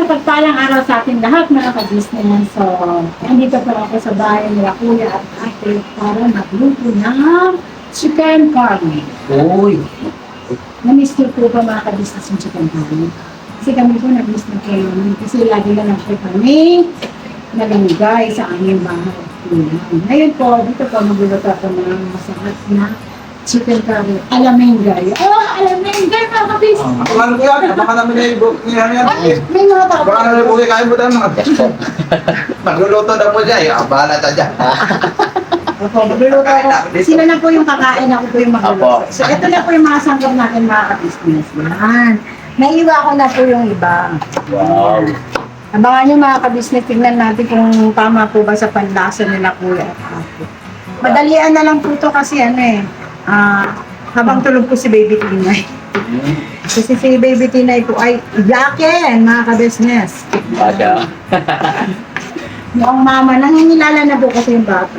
mapagpalang araw sa ating lahat mga ka-business. So, nandito po ako sa bahay nila Kuya at Ate para magluto ng chicken curry. Uy! Na-miss niyo po ba mga ka-business yung chicken curry? Kasi kami po na-miss na kayo. Kasi lagi na lang po kami nalanggay sa aming bahay. Ngayon po, dito po magluluto ako ng masarap na chicken curry. Alamengay. Oh, alamengay mga ka-business. Ano ko yan? Baka namin na yung book niya yan. Ay, may mga tao. Baka namin yung book kain mo tayo mga. Magluluto na po siya. Bahala tayo dyan. Opo, magluluto ako. Sila na po yung kakain, ako po yung magluluto. So, ito na po yung mga sanggap natin mga ka-business. Yan. Naiiwa ko na po yung iba. Wow! Abangan nyo mga ka-business, tingnan natin kung tama po ba sa panlasa nila Kuya at Ate. Madalian na lang po ito kasi habang tulog po si Baby Tinay. Kasi si Baby Tinay po ay yakin mga ka-business. Bada. Yung mama, nangingilala na po kasi yung bata.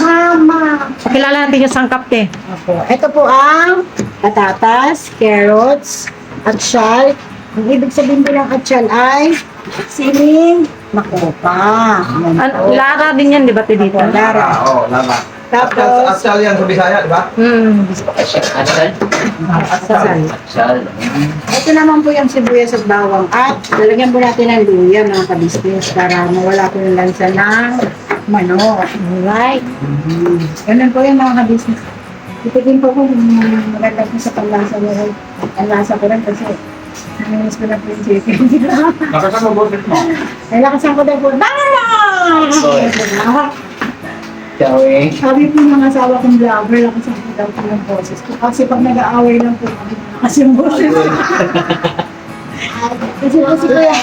Mama! Pakilala natin yung sangkap, te. Opo. Ito po ang patatas, carrots, atsyal. Ang ibig sabihin po ng atsyal ay siling makopa. Lara din yan, di ba, te, dito? Opo, Lara. Oo, lama. Tapos, Atsal yan sa Bisaya, di ba? Asal? asal. Asal. Ito naman po yung sibuyas at bawang. At lalagyan po natin ng luya mga ka-business para mawala po yung lansa ng manok. Alright. Ganun po yung mga ka-business. Ipigin po kung maganda po sa panlasa mo. Ang lasa ko rin kasi naminis ko na po yung chicken. Nakasama boses mo. Ay, lakasan ko daw po. Bang! Soy. Chowi. Sabi po ng asawa kong vlogger, lakasan ko daw po yung boses ko. Kasi pag nag-aaway lang po kami, lakas yung boses. Kasi po si Kuya.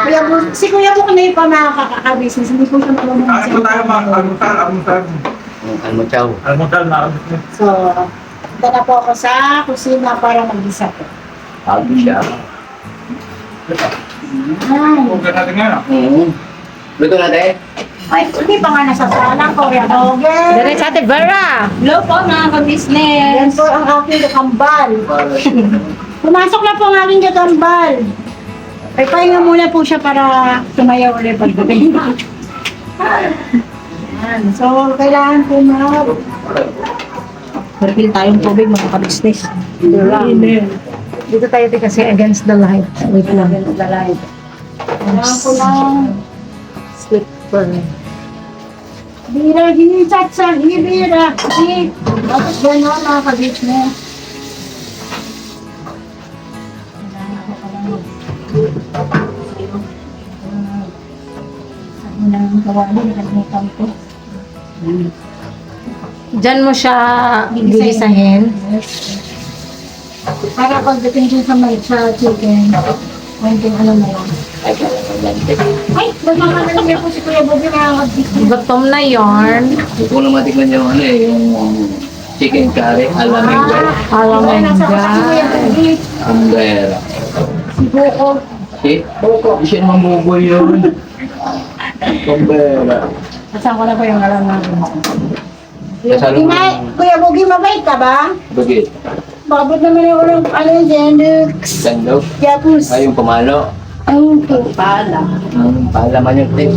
Kuya po, si Kuya po kami pa mga kakaka-business, hindi po siya marunong Kain mo tayo mga almusal. Ano chow? Almusal na. So, punta na po ako sa kusina para mag-isa po. Bago siya. Ay, Huwag natin ngayon. Luto na, te? ay, hindi pa nga nasasalang Kuya Roger. Dere sa ate, Vera. Hello po mga ka-business. Yan po ang aking kakambal. Pumasok na po ang aking kakambal. Ay, pahinga muna po siya para tumayaw ulit pagdating. Yan. So, kailangan po Maripil tayong tubig, mga ka-business. Dito tayo, te, kasi against the light. Wait lang. Kailangan po lang Slipper. bira-hi, tsatsa-hi, bira-hi. Tapos gano'n mga ka-business. Kailangan ko palang unang kawali, nakalimutan ko. Diyan mo siya gigisahin. Para pagdating dyan sa chicken, konting ano na lang. Ay, kailangan te. Ay, nagmamahalagay po si Kuya Bobby mga kabisnes. Gutom na yarn. Hindi ko lang matikman yung ano eh, yung chicken curry. Alaming ba? Alam mo Nasa ko si Kuya Bobby. Ambera. Si Buko. Si? Hindi siya naman buboy yun. Ambera. Asan ko na po yung alam natin. Kuya Kasalo Bobby, mo. Kuya Bobby, mabait ka ba? Bagit. Bakit naman yung ulang ano yung Zenux? Sandok. Yapus. Ay, yung pamalo. Ang pala. Paalaman yung te.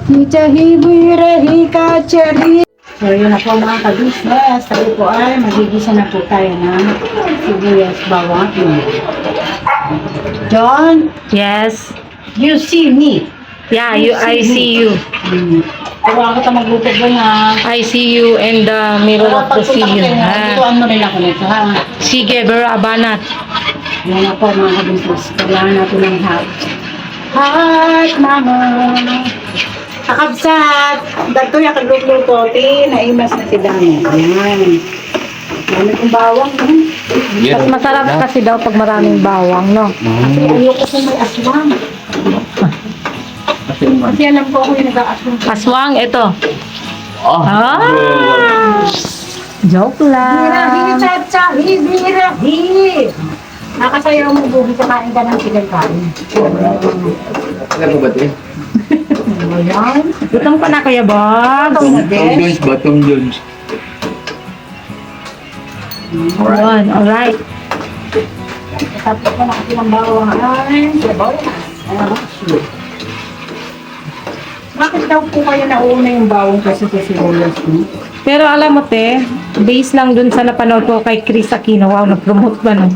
Hicha-hibira-hi ka-chari. So, yun na po mga ka-business. Sabi po ay magigisa na po tayo ng sibuyas bawang. John, Yes. you see me. Yeah, I see you. Tawa ko ta magluto ba na. I see you in the mirror of the sea. Ito Ha? ano rin ako nito ha. Sige, Vera Abanat. Yan na po mga ka-business. Kailangan natin ng hot. Hot mama. Kakabsat. Dagto yung kagluto. Naimas na si Dami. Ayan. Dami kong bawang. Mas masarap kasi daw pag maraming bawang, no? Kasi ayoko kung may aswang. Kasi alam ko ako yung nag-aaswang. Aswang, ito. Oh. Ah! Joke Birahi, lang. chachahi, birahi. Nakasayaw mo, Bugi, kakain ka ng chicken curry. Ano ba te? Ayan. Gutom ka na, Kuya Bob. Batong Jones. Alright. Tapos ko natin ang bawang ay sabaw. Bakit daw po kayo nauna yung bawang kasi sa sibuyas mo? Pero alam mo te, based lang dun sa napanood ko kay Chris Aquino, wow, nag-promote ba no?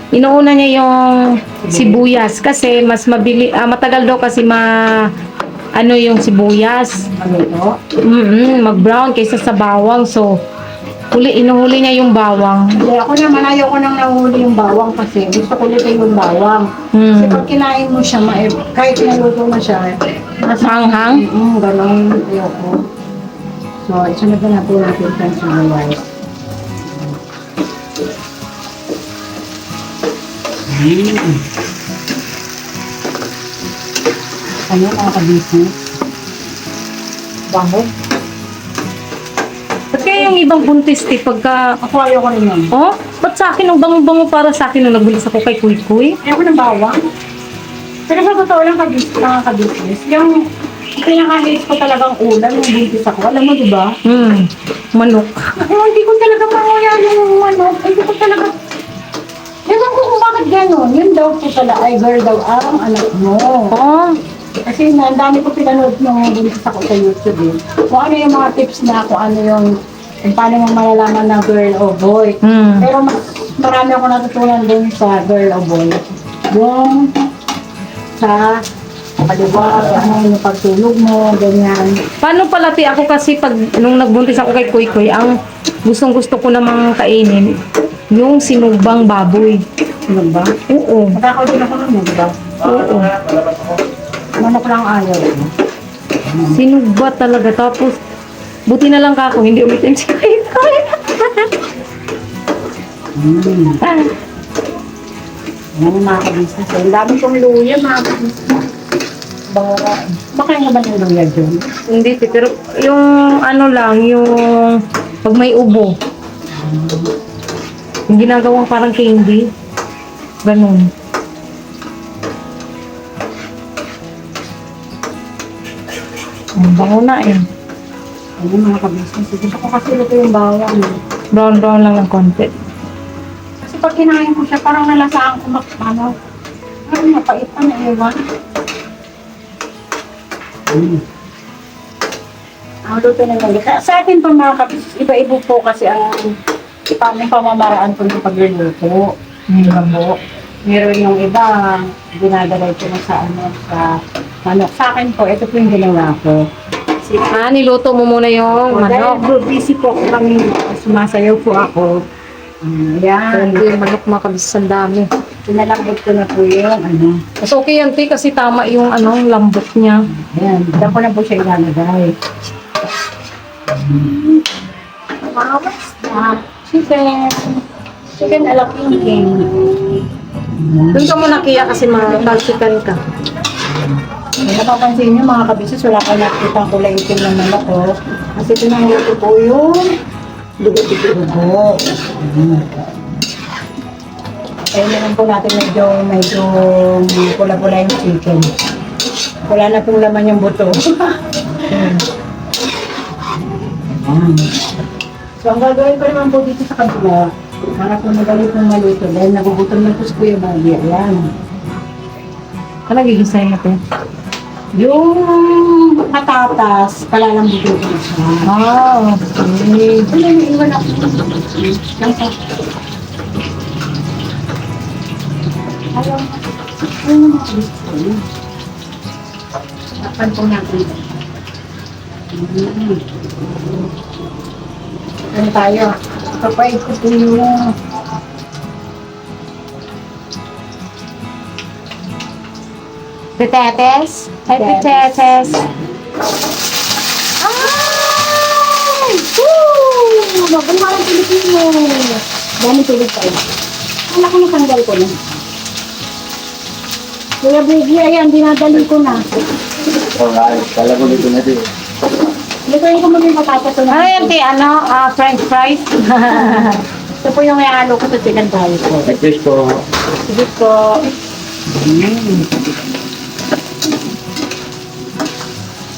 Inuuna niya yung sibuyas kasi mas matagal daw kasi ano yung sibuyas. Ano ito? Mag-brown kaysa sa bawang. So, inuhuli niya yung bawang. Hindi, ako naman ayaw ko nang nahuli yung bawang kasi gusto ko ulit yung bawang. Kasi pag kinain mo siya, kahit naluto na siya, Manghang? Ganon, ayoko. So, isunod na natin natin sa sibuyas. Ano mga ka-business? Bango? Ba't kaya yung ibang buntis te pagka... Ako ayaw ko rin yun. Oh, ba't sa akin ang bango-bango para sa akin nung nagbulis ako kay Kuy Kuy? Ayaw ko ng bawang. Pero sa totoo lang ka-business, yung pinaka-hate ko talagang ulam, yung buntis ako. Alam mo, di ba? Manok. Hindi ko talaga mawala yung hindi ko talaga... Ewan ko kung bakit gano'n. Yun daw po pala ay girl daw ang anak mo. Oh, Kasi ang dami ko pinanood nung buntis ako sa YouTube eh. Kung ano yung mga tips na, kung ano yung kung paano mo malalaman na girl o boy. Pero mas marami ako natutunan din sa girl o boy. Yung sa kaliwa, ano yung pagtulog mo, ganyan. paano pala ti ako kasi pag nung nagbuntis ako kay Kuy Kuy, ang gustong-gusto ko namang kainin yung sinugbang baboy. Ano ba? Oo. Matakaw din ako nun, di ba? Oo. Manok lang ayaw. Sinugba talaga. Tapos, buti na lang kako, hindi umitim si Kuy Kuy. Yan yung mga ka-business. Ang dami kong luya, mga ka-business. Baka nga ba ng luya dyan? Hindi, te, pero yung ano lang, yung pag may ubo. Yung ginagawang parang candy. Ganun. Ang bango na eh. Ayun mga ka-business. Gusto ko kasi ito yung bawang. Brown-brown lang ng konti. Kasi pag kinain ko siya, parang nalasaan ko parang mapait pa na ewan. Ang luto na lang. Sa atin po mga ka-business, iba-iba po kasi ang pamamaraan po ng pagluluto. Diba po? Meron yung iba, dinadalay ko na sa manok. Sa akin po, ito po yung ginawa ko. Niluto mo muna yung manok. Dahil busy po ako kami, sumasayaw po ako. Yan. Hindi yung manok makabis ang dami. Pinalambot ko na po yung Mas okay yan, te, kasi tama yung lambot niya. Ayan, dyan ko na po siya ilalagay. What's that? Chicken. Chicken ala pinking. Doon ka muna kaya kasi matalsikan ka. Kung napapansin nyo mga kabisis, wala ka nakita kulay itim ng manok ko. Kasi pinangulo po yung dugo-dugo. Kaya naman po natin medyo pula-pula yung chicken. Wala na pong laman yung buto. So, ang gagawin ko naman po dito sa kabila, para po madali pong maluto, dahil nagugutom na po si Kuya Bobby. Ayan. Gigisay na, te. Yung patatas, palalambutin ko na siya. Okay. Ano yung iwan ako? Yan po. Ayaw. Ano naman ako gusto ko yun? Tapan po natin. Ano tayo? Kapag ko po yung Pitetes? Ay, pitetes. ay! Woo! Magawa ng Pilipino. Dami tulog tayo. Ang laki ng tanggal ko na. Kuya Baby, ayan, dinadali ko na. Alright, kala ko dito na din. Lutuin ko muna yung patatas ko Ano na. yan, te? French fries? Ito po yung ihalo ko sa chicken curry ko. Nag-fish ko. Sige po.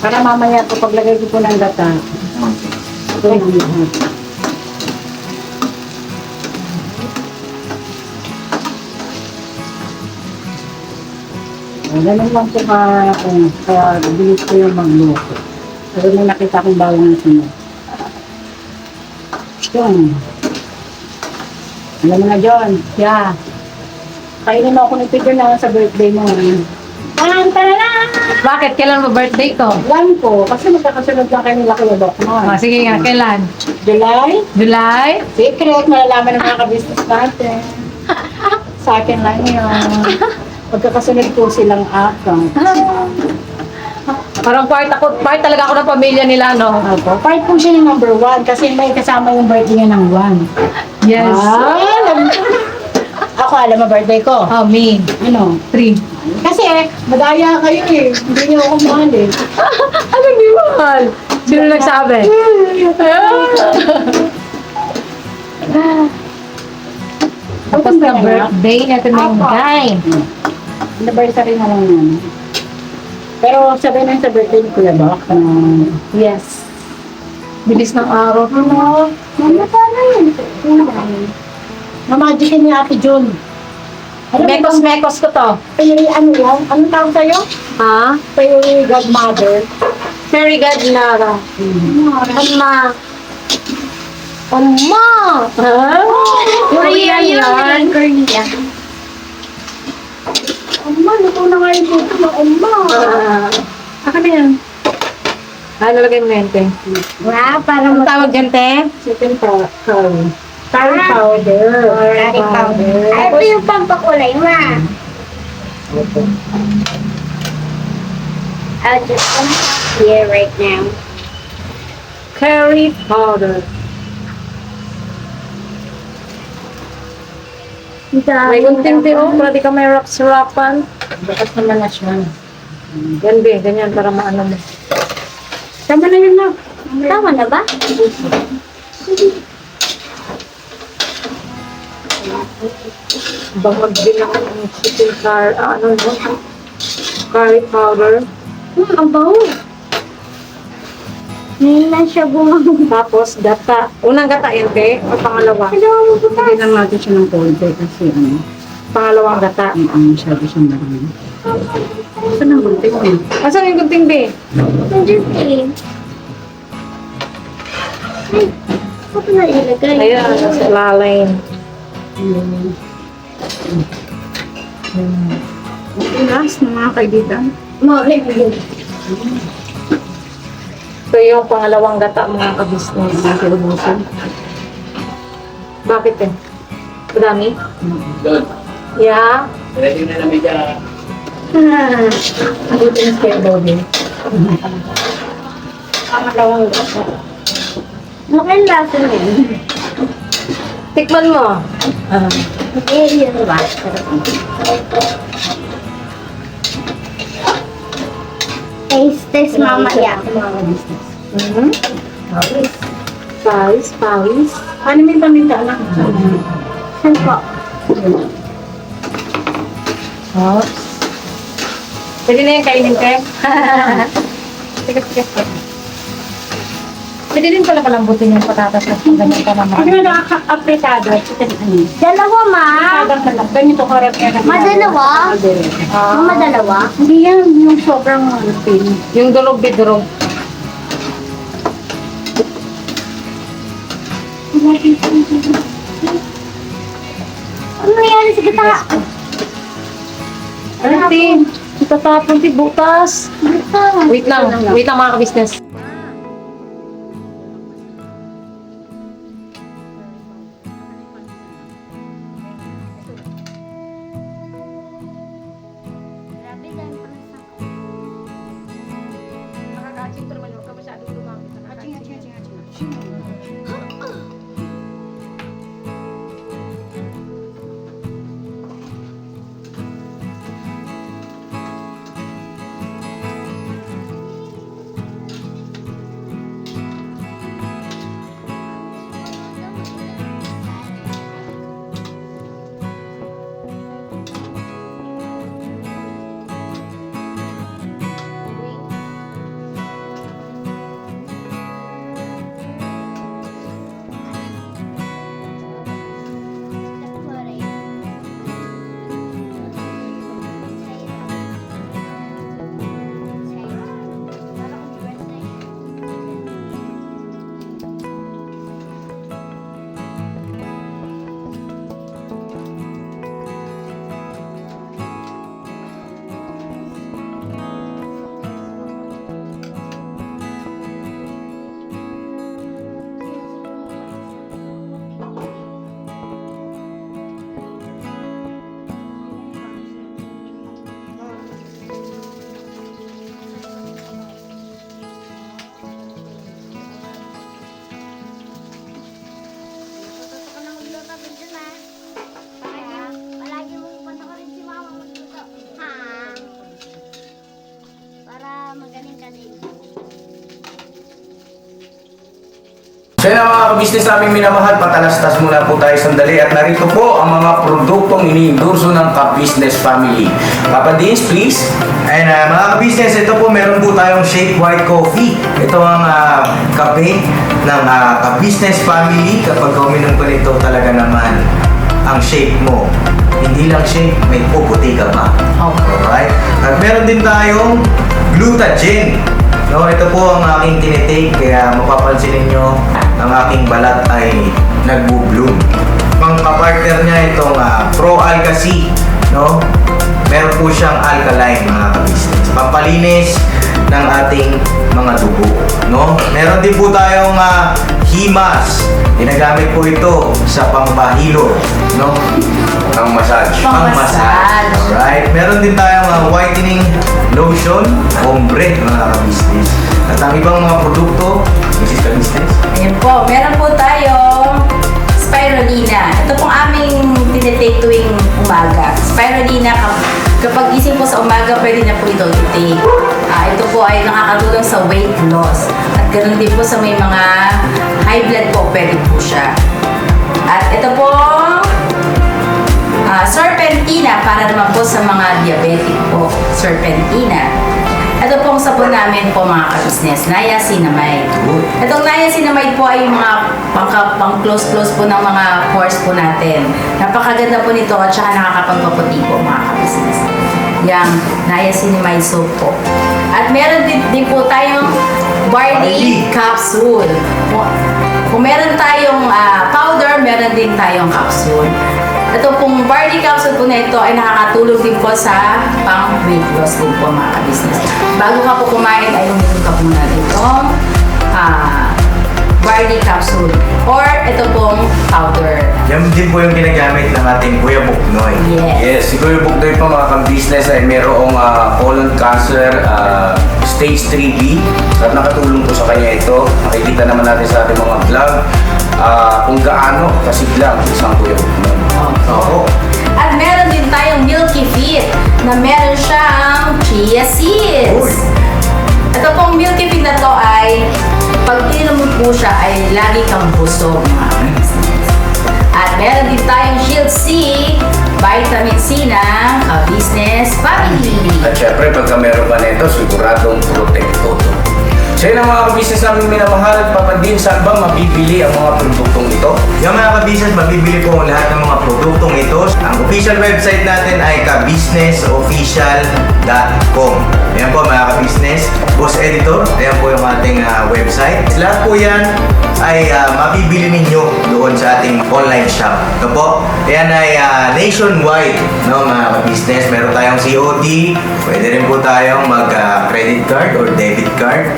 Para mamaya po paglagay ko po ng gata. Ito yung lahat. Ganun lang po kaya bilis ko yung magluto. Pero may nakita kong bawang na sunod. Yun. Alam mo na, John. Yeah. Kainin mo ako ng picture na sa birthday mo. Bakit? Kailan mo birthday ko? Alam ko, kasi magkakasunod lang kayo nila Kuya Doc mo. Sige nga, kailan? July? July? Secret, malalaman ng mga ka-business natin. Sa akin lang yun. Magkakasunod po silang account. Parang part talaga ako ng pamilya nila, no? Ako, part po siya ng number 1 kasi may kasama yung birthday niya ng 1. Yes. Ako, alam mo birthday ko. Oh, me. Ano? 3. Kasi, madaya kayo eh. Hindi niyo ako mahal eh. Ano di mahal? Sino nagsabi? Tapos na birthday na ito na yung guy. Anniversary na lang yan. Pero sabi na yun sa birthday ni Kuya Doc. Yes. Bilis ng araw. Ano? Mama, paano yun? Mamagikin ni Ate June. Mekos-mekos ko to. Fairy, ano yan? Anong tawag sa'yo? Ha? Fairy godmother. Very good, Lara. Amma. Amma! Ha? Korea yan. Korea. Amma, luto na nga yung luto ng Amma. Aka na yan. Ano lagay mo yan, te? Wow, Ang parang tawag dyan, te? Chicken curry. Curry powder. curry powder. Ay, ito yung pampakulay, ma. I'll just put it here right now. Curry powder. May gunting, te, oh. Para di ka may sarapan. Bakas naman na siya. Yan, be. Ganyan, para maano mo. Tama na yun na. Tama na ba? Bangag din ako ng chicken curry powder. Ang baho. Ngayon lang siya bumang. Tapos, gata. Unang gata yun, te. O pangalawa? Hindi lang natin siya ng konti kasi Pangalawang gata. ang masyado siyang marami. Ito nang gunting mo. Asan yung gunting, be? Nandiyan eh. Ay, ako na ilagay. Ayan, nasa lalay. Pinas ng mga kaibigan. Makakaibigan. Ito yung pangalawang gata, mga kabisnes. Bakit, eh? Madami? Doon. Yeah. Ready na namin dyan. Ang ito yung kaya Bobby. Pangalawang gata. Mukhang lasa na yun. Tikman mo. Eh, yun ba? Test mamaya. Mga ka-business. Mm-hmm. Pawis, pawis. Ano may paminta anak? Saan po? Oops. Pwede na yung kainin, te. Tigas-tigas pa. Pwede din pala palambutin yung patatas at ganyan pa naman. Hindi na nakaka-apretado. Dalawa, ma. Ganito karap yan. Madalawa? Madalawa? Hindi yan, yung sobrang thin. Yung durog-bidurog. Ano nangyari sa gita? Ano, te? Itatapon, te, butas. Wait lang mga ka-business. kami dun ha. Palagi mong panoorin si mama magluto. Ha? Para magaling ka din. So yun ang mga ka-business naming minamahal, patalastas muna po tayo sandali at narito po ang mga produktong iniendorso ng ka-business family. Papa Dins, please. Ayun mga ka-business, ito po meron po tayong Shake White Coffee. Ito ang kape ng ka-business family. Kapag uminom ko nito talaga naman ang shake mo. Hindi lang shake, may puputi ka pa. Alright? At meron din tayong Glutagen. No, ito po ang aking tinitake, kaya mapapansin ninyo ang aking balat ay nagbo-bloom. Pang-partner niya itong Pro Alga C, no? Meron po siyang alkaline mga ka-business. Pampalinis ng ating mga dugo, no? Meron din po tayong Himas. Ginagamit po ito sa pampahilo, no? Ang massage. Pang-massage. Alright. Meron din tayong whitening lotion, ombre mga ka-business. At ang ibang mga produkto, Mrs. Ka-business. Ayan po, meron po tayong spirulina. Ito pong aming tinitake tuwing umaga. Spirulina, kapag gising po sa umaga, pwede na po ito i-take. Ito po ay nakakatulong sa weight loss. At ganoon din po sa may mga high blood po, pwede po siya. At ito po, serpentina, para naman po sa mga diabetic po. Serpentina. Ito pong sabon namin po mga ka-business, niacinamide. Itong niacinamide po ay mga pang-close-close po ng mga pores po natin. Napakaganda po nito at saka nakakapagpaputi po mga ka-business. Yang niacinamide soap po. At meron din po tayong barley capsule. Kung meron tayong powder, meron din tayong capsule. Ito pong barley capsule po na ito ay nakakatulong din po sa pang-weight loss din po mga ka-business. Bago ka po kumain ay uminom ka po na itong barley capsule or ito pong powder. Yan din po yung ginagamit ng ating Kuya Buknoy. Yes. Si Kuya Buknoy po mga ka-business ay mayroong colon cancer stage 3B at nakatulong po sa kanya ito. Nakikita naman natin sa ating mga vlog kung gaano kasiglang isang Kuya Buknoy. Oo. At meron din tayong Milky Fit na meron siyang chia seeds. Ito pong Milky Fit na to ay pag ininom mo po siya ay lagi kang busog mga ka-business. At meron din tayong Shield C, vitamin C ng ka-business family. At syempre, pagka meron pa nito, siguradong protecto. So yun ang mga ka-business namin minamahal. Papa Din, saan ba mabibili ang mga produktong ito? Yung mga ka-business, mabibili po ang lahat ng mga produktong ito. Ang official website natin ay kabusinessofficial.com. Ayan po mga ka-business. Boss Editor, ayan po yung ating website. Lahat po yan ay mabibili ninyo doon sa ating online shop. Ito po, ayan ay nationwide, no, mga ka-business. Meron tayong COD, pwede rin po tayong mag-credit card or debit card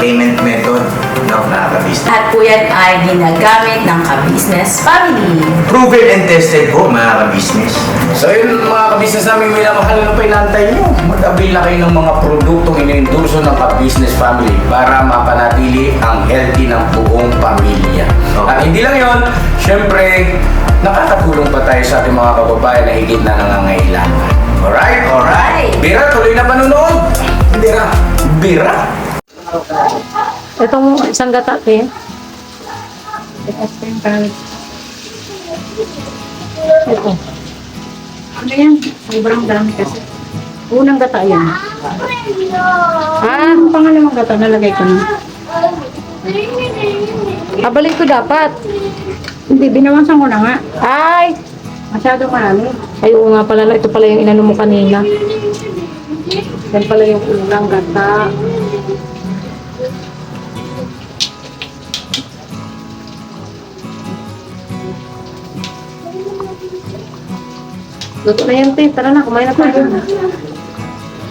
payment method, no, mga ka-business. At po yan ay ginagamit ng ka-business family. Proven and tested po, mga ka-business. So yun mga ka-business namin, minamahal na pa inantay nyo. Mag-avail na kayo ng mga produktong iniendorso ng ka-business family para mapanatili ang healthy ng buong pamilya. At hindi lang yun, syempre, nakakatulong pa tayo sa ating mga kababayan na higit na nangangailangan. Alright? Alright. Bira, tuloy na panunood. Bira. Bira. Itong isang gata, te. Ito. Ano yan? Sobrang dami kasi. Unang gata yan. Ang pangalawang gata, nalagay ko na. Abalik ko dapat. Hindi, binawasan ko na nga. Ay! Masyado marami. Ay, oo nga pala. Ito pala yung inano mo kanina. Yan pala yung unang gata. Luto na yan, te. Tara na, kumain na tayo.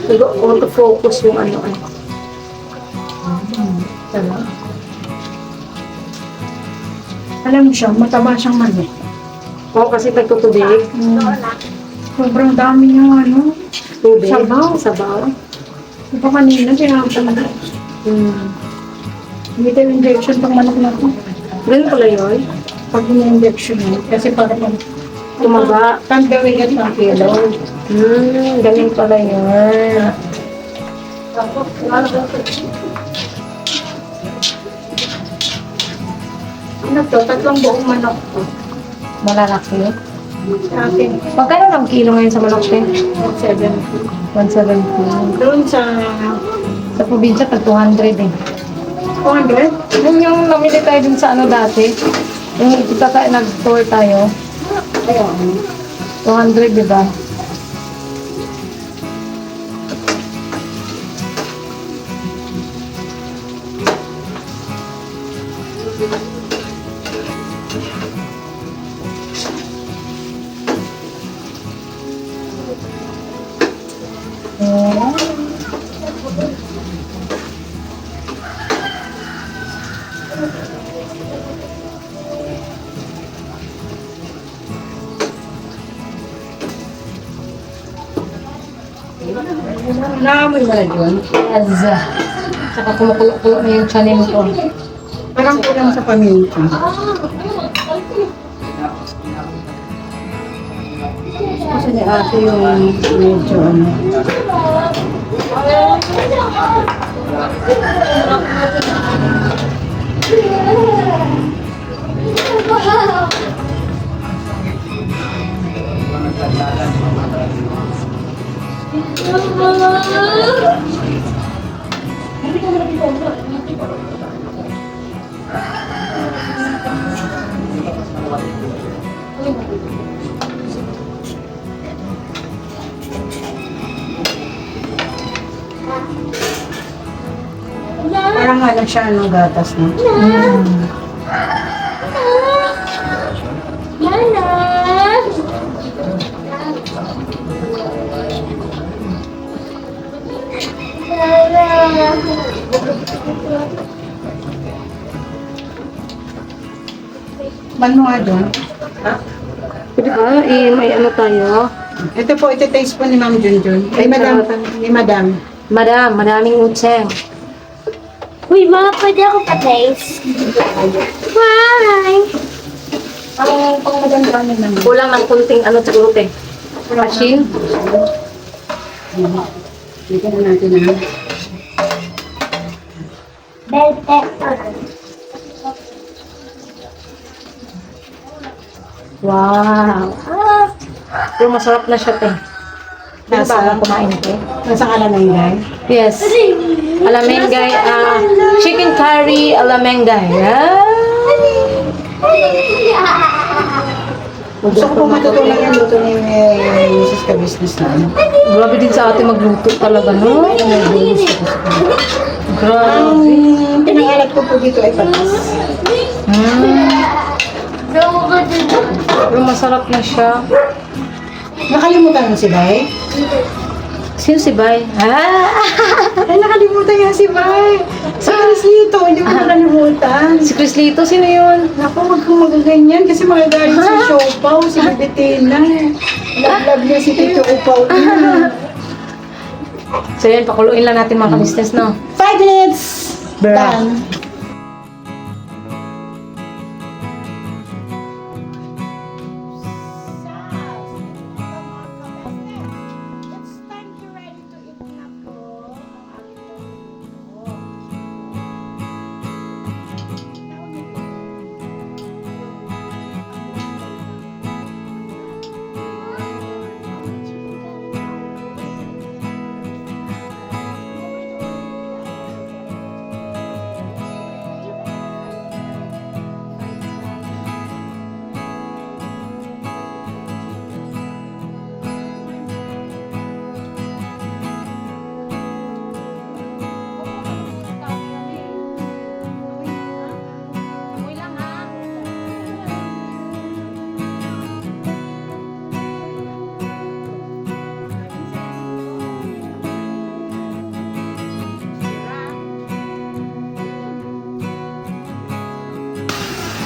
Huwag focus yung ano. Alam mo siya, mataba siyang mali. Oo, kasi nagtutubig. Sobrang dami niyang ano. Tubig. Sabaw. Sabaw. Ito kanina, tinapon ko. Hindi tayo injection pang manok na ito. Ganun pala yun. Pag in-injection mo, kasi parang Tumaga. pagdawigat ng kilo. Galing pala yun. Ano to? 3 buong manok to. Malalaki. Sa akin, Magkano lang kilo ngayon sa manok, te? 7. 170. Doon sa Sa probinsya, tag 200 eh. 200? Yung namili tayo dun sa ano dati, yung nag-tour tayo, Ayun. 200, di ba? Naamoy mo na yun. Yes. Saka kumukulo-kulo na yung channel ko. Parang kulang sa paminta. Kasi ni ate yung medyo ano. Parang ano siya, anong gatas no? Ano nga doon? Di ba? May ano tayo. Ito po, iti-taste po ni Ma'am Junjun. Ay, Madam. Ni Madam. Madam, maraming utseng. Uy, mga pwede ako pa-taste. Why? Ang pangmaganda naman. Kulang ng kunting ano siguro, te. Machine. Dito na natin na. Bell pepper. Wow. Pero masarap na siya, te. Ano ba akong kumain, te? Nasa kalanay guys. Yes. Alamengay, chicken curry alamengay. Gusto ko po matutunan yung luto ni Mrs. Ka-Business na. Grabe din sa atin magluto talaga, no? Grabe. Ang pinangalat ko po dito ay patas. Pero masarap na siya. Nakalimutan mo si Bay? Sino si Bay? Ay, nakalimutan niya si Bay. Si Crislito, hindi mo nakalimutan. Si Chris Lito, sino yun? Naku, wag kang magaganyan kasi magagalit si Siopaw, si Bibitina. Love niya si Tito Upaw. So yun, pakuluin lang natin mga ka-business, no? 5 minutes! Bruh. Done.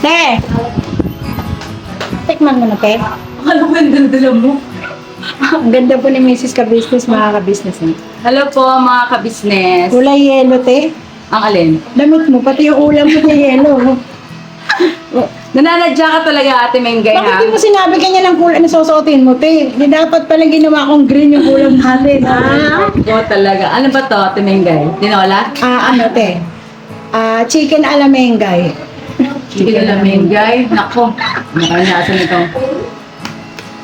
Te! Tikman mo na, Te. Ano ba yung dala mo? Ang ganda po ni Mrs. Ka-Business, mga ka-business. Hello po mga ka-business. Kulay yelo, Te. Ang alin? Damit mo, pati yung ulam mo na yelo. Nananadya ka talaga, Ate Mengay, ha? Bakit di mo sinabi kanya ng kulay na susuotin mo, te? Di dapat pala ginawa kong green yung kulang natin, ha? Oo, talaga. Ano ba to, Ate Mengay? Tinola? Ano, te? Chicken alamengay. Chicken na Mengay. Nako, nakalinasan ito.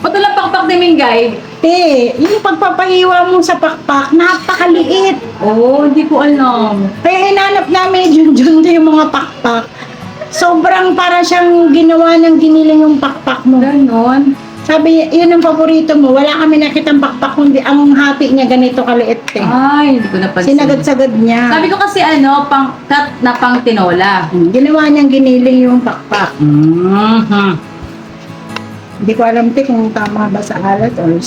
Ba't walang pakpak ni Mengay? Te, yung pagpapahiwa mo sa pakpak, napakaliit. Oo, hindi ko alam. Kaya hinanap namin Junjun yung mga pakpak. Sobrang para siyang ginawa ng giniling yung pakpak mo. Ganon. Sabi, yun ang paborito mo. Wala kami nakitang pakpak, kundi ang hati niya ganito kaliit, te. Ay, hindi ko napansin. Sinagad-sagad niya. Sabi ko kasi pang cut na pang tinola. Ginawa niyang giniling yung pakpak. Mm-hmm. Hindi ko alam, te, kung tama ba sa alat or...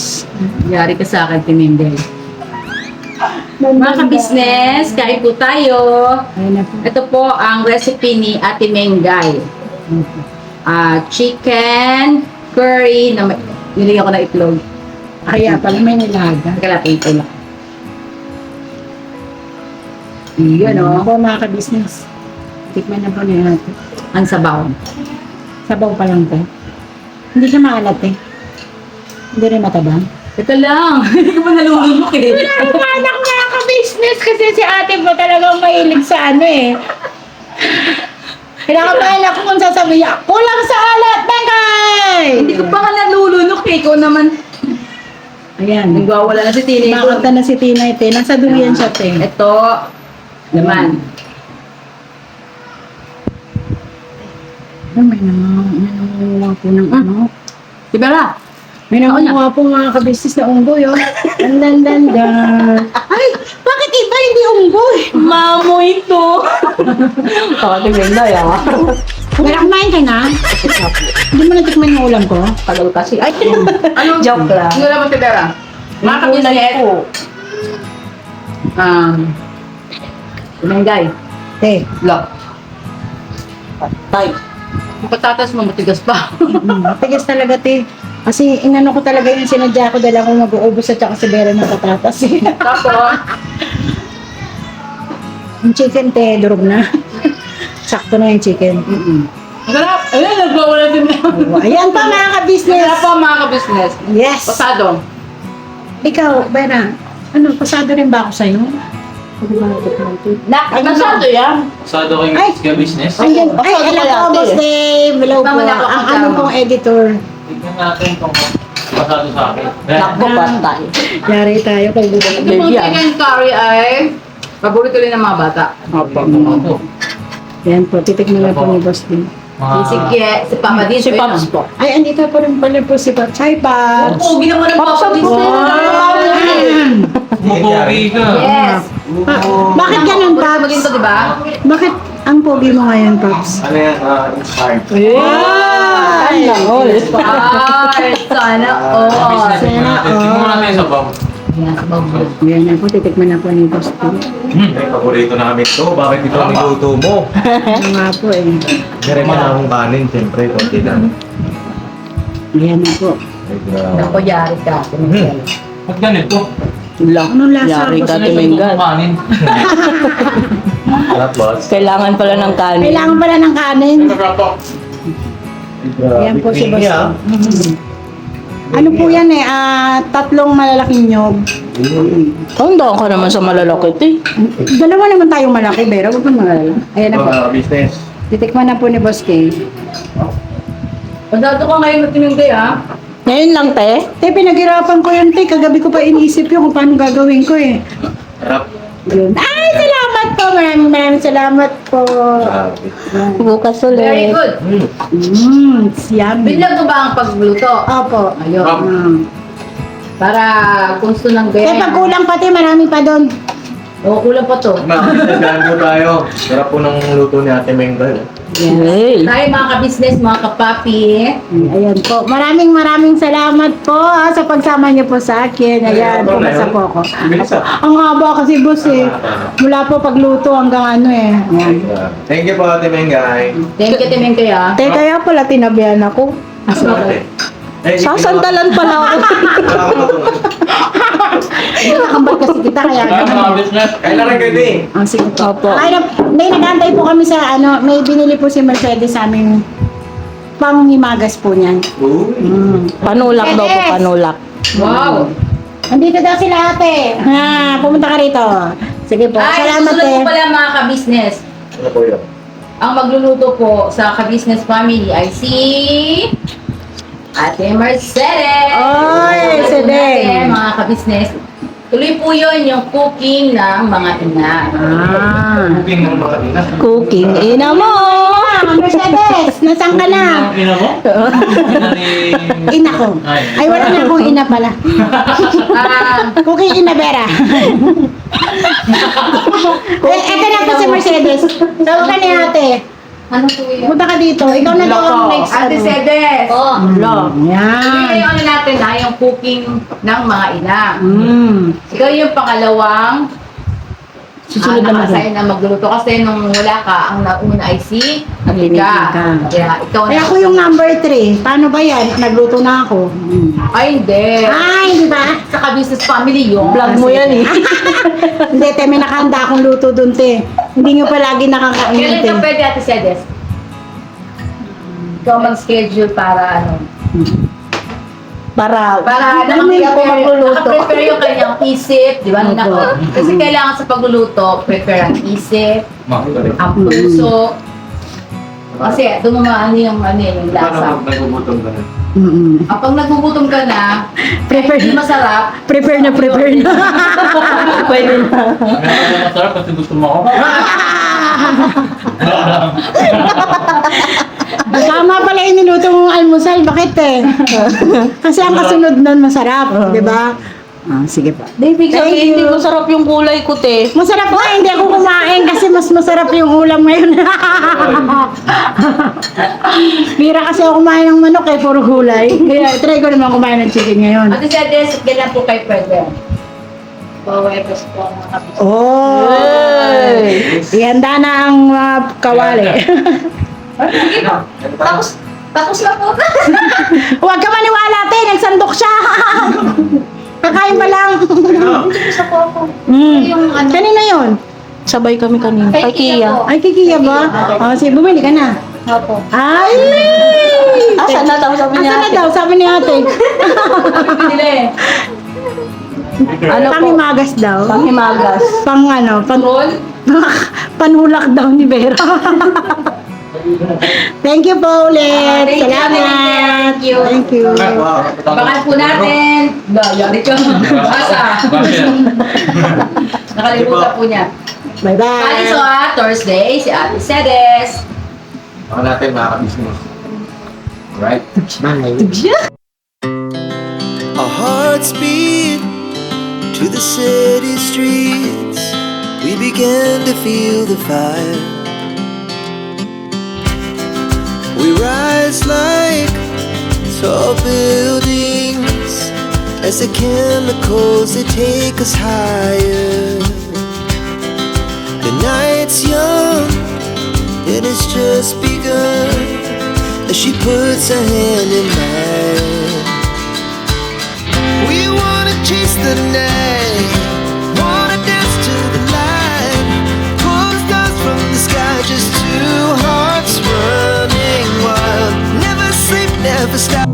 Yari ka sa akin, Timindel. Mga ka-business, kain po tayo. Ayun na po. Ito po ang recipe ni Ate Mengay. Chicken curry na nilagyan ko ng itlog. Kaya pala may nilaga. Kalapin ko lang. Yun o. Ako mga ka-business. Tikman na po na natin. Ang sabaw. Sabaw pa lang, te. Hindi siya maalat, eh. Hindi rin matabang. Ito lang. Hindi ko pa nalulunok eh. Ang anak mga ka-business kasi si ate mo talagang mahilig sa ano eh. Kinakabahan ako kung sasabihin niya, kulang sa alat, Bengay! Hindi ko pa nga nalulunok eh. Ikaw naman. Ayan. Nagwawala na si Tini. Nakakanta na si Tina, te. Nasa duyan siya, te. Ito. Naman. May nangunguha po ng ano. Diba na? May nangunguha po mga ka-business na unggoy, oh. Dandan. Ay, bakit iba hindi unggoy? Mamoy ito. Ate Mengay Wala, kumain ka na? Hindi mo natikman yung ulam ko? Tagal kasi. Ay, ano? Joke lang. Hindi naman tibera. Mga ka-business. Mengay. Te. Lock. Tay. Yung patatas mo matigas pa. Matigas talaga, te. Kasi inano ko talaga yung sinadya ko dahil ako mag-uubos at saka si Vera ng patatas. Tapos, Yung chicken, te, durog na. Sakto na yung chicken. masarap. Ayun, nagwawala din na. Ayan pa mga ka-business. Masarap po mga ka-business. Yes. Pasado. Ikaw, Vera, ano, pasado rin ba ako sa'yo? Pasado yan. Pasado kayo Ay! ka-business? Ay, alam ko, Boss Dave. Hello po. Tama na ako, Ang kasama. ano pong editor. Tignan natin kung pasado sa akin. Yari tayo kay Buda. Ito pong chicken curry ay paborito rin ng mga bata. Opo. Yan po, titikman na po ni Boss Dave. Si Papa din. Si Pops po. Ay, andito po rin pala po si Pops. Hi, Pops. Pogi naman ng Papa din. Mupogi ka. Yes. Bakit ganun, Pops? Pops? Maging to, di ba? Bakit ang pogi mo ngayon, Pops? Ano yan? Inspired. Ay! Ay, sana all. Business natin. Tingnan mo natin sa bawang. Yan, sa bawang. Yan na po, titikman na po ni Boss Dave. Ay, paborito namin to. Bakit ito ang niluto mo? Ano nga po eh. Meron pa akong kanin, siyempre. Kunti lang. Yan na po. Ay, grabe. Ako, yari ka. Ba't ganito? Anong lasa, Boss Kasi Dave? nagtutong kanin. Sarap, boss. Kailangan pala ng kanin. Kailangan pala ng kanin. Yan po si Boss Creamy, ah. Dave. Ano po yan eh, 3 malalaking nyog. Tandaan ka naman sa malalaki, te. Dalawa naman tayong malaki, Vera. Huwag kang malala. Ayan na po. Business. Titikman na po ni Boss Dave. Pasado ka ngayon na tinunggay, ha? Ngayon lang, te. Te, pinaghirapan ko yun, te. Kagabi ko pa iniisip yun kung paano gagawin ko eh. Sarap. Yun. Ay, salamat po. Maraming salamat po. Grabe. Bukas Very ulit. good. It's yummy. Biglang ko ba ang pagluto? Opo. Ayun. Para kung gusto ng Te, gaya. pag kulang pati, marami pa doon. Oo, kulang pa to. Nagdaan po tayo. Sarap po ng luto ni Ate Mengay. Hey. Tayo mga ka-business, mga kapapi. Ayan po. Maraming salamat po sa pagsama niyo po sa akin. Ayan, pumasa po ako. Bilis, ah. Ang haba kasi boss eh. Mula po pagluto hanggang ano eh. Ayan. Thank you po, Ate Mengay. Thank you, Timeng kaya. Te, kaya pala tinabihan ako. Ate. Sasandalan pala ako. Nakakambal kasi kita kaya Kaya mga business. Kaya na rin kayo din. Ang sige po. Opo. Ay, may nag-antay po kami sa ano, may binili po si Mercedes sa aming panghimagas po niyan. Panulak daw po, panulak. Wow! Andito daw sila ate. Ha, pumunta ka rito. Sige po, Ay, salamat susunod eh. po pala mga ka-business. Ano po yun? Ang magluluto po sa ka-business family ay si Ate Mercedes. Oy, Susunod po Mercedes. natin, mga ka-business. Tuloy po yun yung cooking ng mga ina. Cooking ng mga ina. Cooking. Ina mo! Mercedes, nasaan ka na? Ina mo? Ina ni... Ina ko. Ay, wala na akong ina pala. Cooking ina Vera. Eto na po si Mercedes. Tawag ka ni ate. Ano po yun? Punta ka dito. Ikaw na daw ang next. Ate ano. Mercedes. Oh, Ito yan. yung ano natin na, yung cooking ng mga ina. Ikaw yung pangalawang Susunod naman nakasign na magluluto kasi nung wala ka, ang nauna ay si Nika. Kaya ikaw Ay, ako yung number 3. Paano ba yan? Nagluto na ako. Ay, hindi. Ay, di ba? Sa ka-business family yung Vlog mo yan eh. Hindi, te, may nakahanda akong luto dun, te. Hindi nyo palagi nakakain, Kailan te. ka pwede, Ate Cedes? Ikaw mag-schedule para ano? Para Hindi ako magluluto. Naka-prepare yung kanyang isip, di ba? Opo. Kasi kailangan sa pagluluto, prepare ang isip, Makakalik. ang puso. Kasi doon mo maano yung lasa. Paano nagugutom ka na? Kapag nagugutom ka na, hindi masarap, Prepare na. pwede na. Ano masarap kasi gusto mo ako? Tama pala yung niluto mong almusal. Bakit, te? Kasi ang kasunod nun masarap. Di ba? Sige pa. Ibig Thank sabihin, hindi you. masarap yung kulay ko, te. Masarap na, hindi ako kumain kasi mas masarap yung ulam ngayon. Bira kasi ako kumain ng manok eh, puro gulay. Kaya try ko naman kumain ng chicken ngayon. Ate Cedes, kailan po kayo pwede? Pawebos po ang mga kapitid. Oh! Ihanda na ang kawali. Tapos na po. Huwag ka maniwala, te. Nagsandok siya. Kakain pa lang. Isa po ako. Yung kanina yun? Sabay kami kanina. Kay Kia. Ay, kikiya ba? Sige, bumili ka na. Opo. Ay! Asan na daw, sabi niya. Asan na daw? Sabi ni ate. Pinili. Ano po? Panghimagas daw. Panghimagas. Pang ano? Roll. Panulak daw ni Vera. Thank you po ulit. Thank you, Salamat. thank you. Thank you. Bakan po natin. Yari ka. Basa. Nakalimutan po niya. Bye-bye. Kali sa Thursday, si Ate Cedes. Baka natin makaka-business. Right? Our hearts beat to the city streets. We began to feel the fire. We rise like tall buildings as the chemicals they take us higher. The night's young, it has just begun as she puts her hand in mine. We wanna chase the night, wanna dance to the light, pull the stars from the sky, just two hearts running wild. Never sleep, never stop.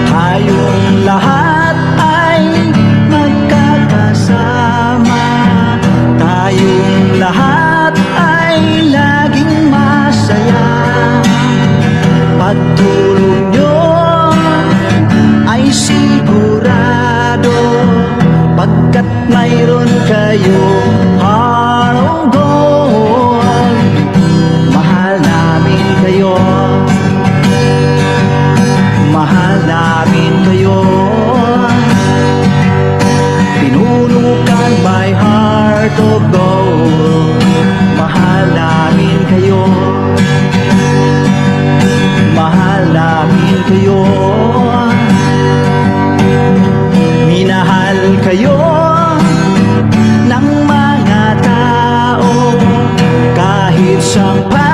Tayong lahat ay magkakasama. Tayong lahat ay laging masaya. Pagtulog nyo ay sigurado, pagkat mayroon kayong heart of gold. Mahal namin kayo, mahal namin kayo. Pinunukan by heart of gold. Mahal namin kayo, mahal namin kayo. Minahal kayo ng mga tao kahit saan pa